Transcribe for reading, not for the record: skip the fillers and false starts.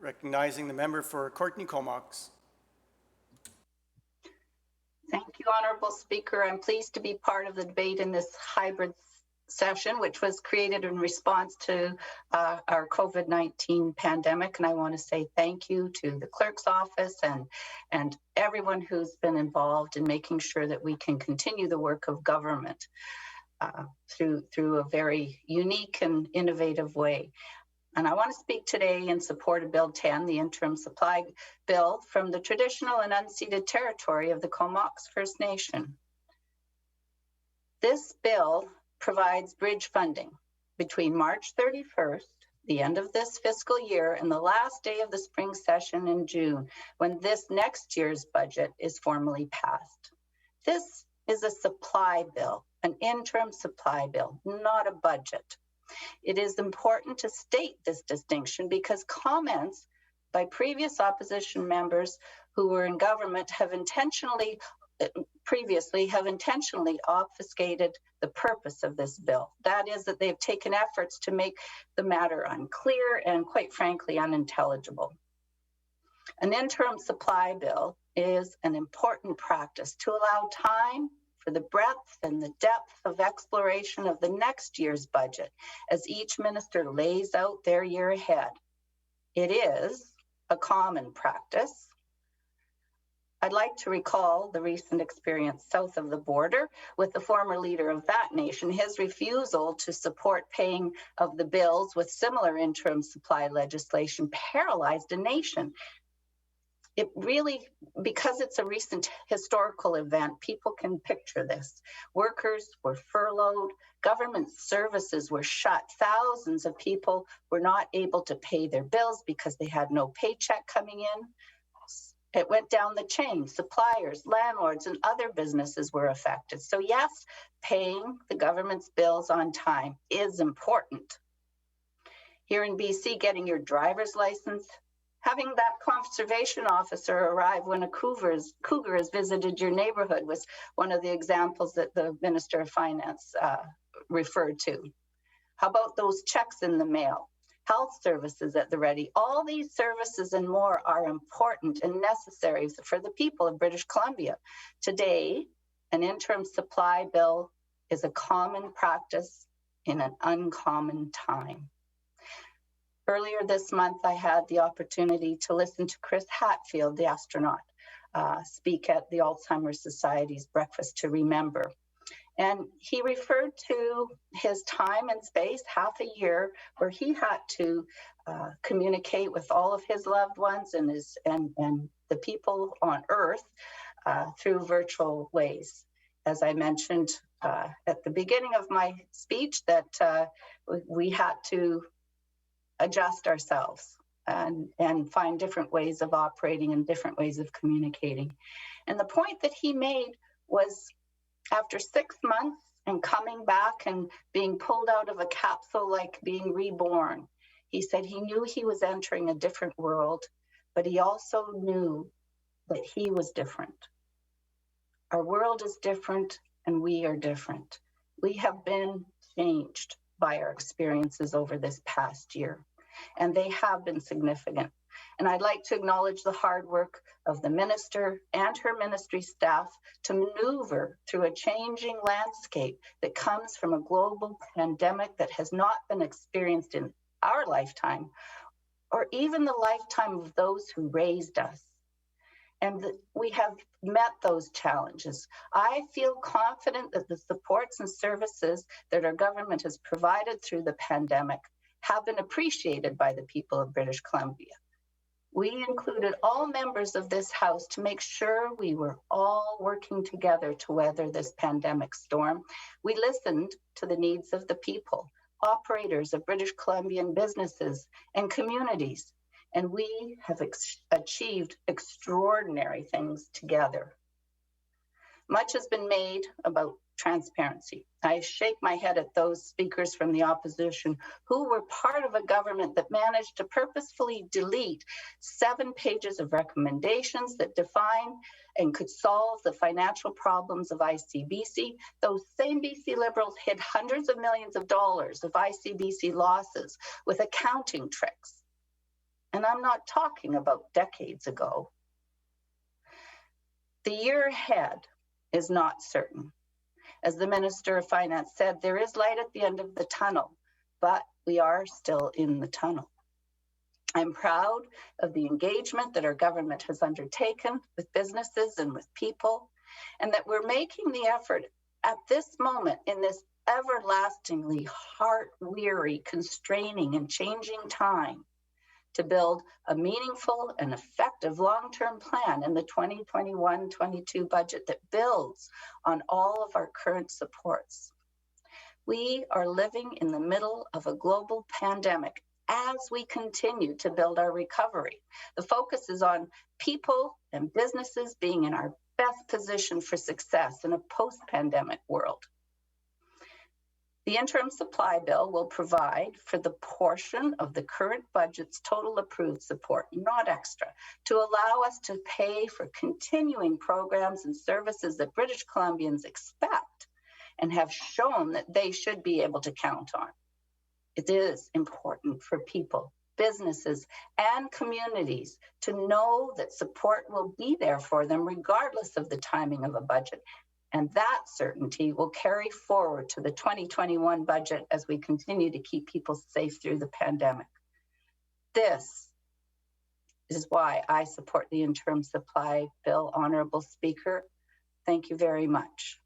Recognizing the member for Courtney Comox. Thank you, Honourable Speaker. I'm pleased to be part of the debate in this hybrid session, which was created in response to our COVID-19 pandemic. And I want to say thank you to the clerk's office and everyone who's been involved in making sure that we can continue the work of government through a very unique and innovative way. And I want to speak today in support of Bill 10, the Interim Supply Bill, from the traditional and unceded territory of the Comox First Nation. This bill provides bridge funding between March 31st, the end of this fiscal year, and the last day of the spring session in June, when this next year's budget is formally passed. This is a supply bill, an interim supply bill, not a budget. It is important to state this distinction because comments by previous opposition members who were in government have previously obfuscated the purpose of this bill. That is that they've taken efforts to make the matter unclear and, quite frankly, unintelligible. An interim supply bill is an important practice to allow time for the breadth and the depth of exploration of the next year's budget as each minister lays out their year ahead. It is a common practice. I'd like to recall the recent experience south of the border with the former leader of that nation. His refusal to support paying of the bills with similar interim supply legislation paralyzed a nation. It really, because it's a recent historical event, people can picture this. Workers were furloughed, government services were shut, thousands of people were not able to pay their bills because they had no paycheck coming in. It went down the chain. Suppliers, landlords, and other businesses were affected. So yes, paying the government's bills on time is important. Here in BC, getting your driver's license, having that conservation officer arrive when a cougar has visited your neighborhood was one of the examples that the Minister of Finance referred to. How about those checks in the mail? Health services at the ready. All these services and more are important and necessary for the people of British Columbia. Today, an interim supply bill is a common practice in an uncommon time. Earlier this month, I had the opportunity to listen to Chris Hadfield, the astronaut, speak at the Alzheimer's Society's Breakfast to Remember. And he referred to his time and space, half a year, where he had to communicate with all of his loved ones and the people on Earth through virtual ways. As I mentioned at the beginning of my speech, that we had to adjust ourselves and find different ways of operating and different ways of communicating. And the point that he made was, after 6 months and coming back and being pulled out of a capsule like being reborn, he said he knew he was entering a different world, but he also knew that he was different. Our world is different and we are different. We have been changed by our experiences over this past year, and they have been significant. And I'd like to acknowledge the hard work of the minister and her ministry staff to maneuver through a changing landscape that comes from a global pandemic that has not been experienced in our lifetime, or even the lifetime of those who raised us. And we have met those challenges. I feel confident that the supports and services that our government has provided through the pandemic have been appreciated by the people of British Columbia. We included all members of this House to make sure we were all working together to weather this pandemic storm. We listened to the needs of the people, operators of British Columbian businesses and communities, and we have achieved extraordinary things together. Much has been made about transparency. I shake my head at those speakers from the opposition who were part of a government that managed to purposefully delete 7 pages of recommendations that define and could solve the financial problems of ICBC. Those same BC Liberals hid hundreds of millions of dollars of ICBC losses with accounting tricks. and I'm not talking about decades ago. The year ahead is not certain. As the Minister of Finance said, there is light at the end of the tunnel, but we are still in the tunnel. I'm proud of the engagement that our government has undertaken with businesses and with people, and that we're making the effort at this moment in this everlastingly heart-weary, constraining, and changing time to build a meaningful and effective long-term plan in the 2021-22 budget that builds on all of our current supports. We are living in the middle of a global pandemic as we continue to build our recovery. The focus is on people and businesses being in our best position for success in a post-pandemic world. The Interim Supply Bill will provide for the portion of the current budget's total approved support, not extra, to allow us to pay for continuing programs and services that British Columbians expect and have shown that they should be able to count on. It is important for people, businesses, and communities to know that support will be there for them regardless of the timing of a budget. And that certainty will carry forward to the 2021 budget as we continue to keep people safe through the pandemic. This is why I support the Interim Supply Bill, Honourable Speaker. Thank you very much.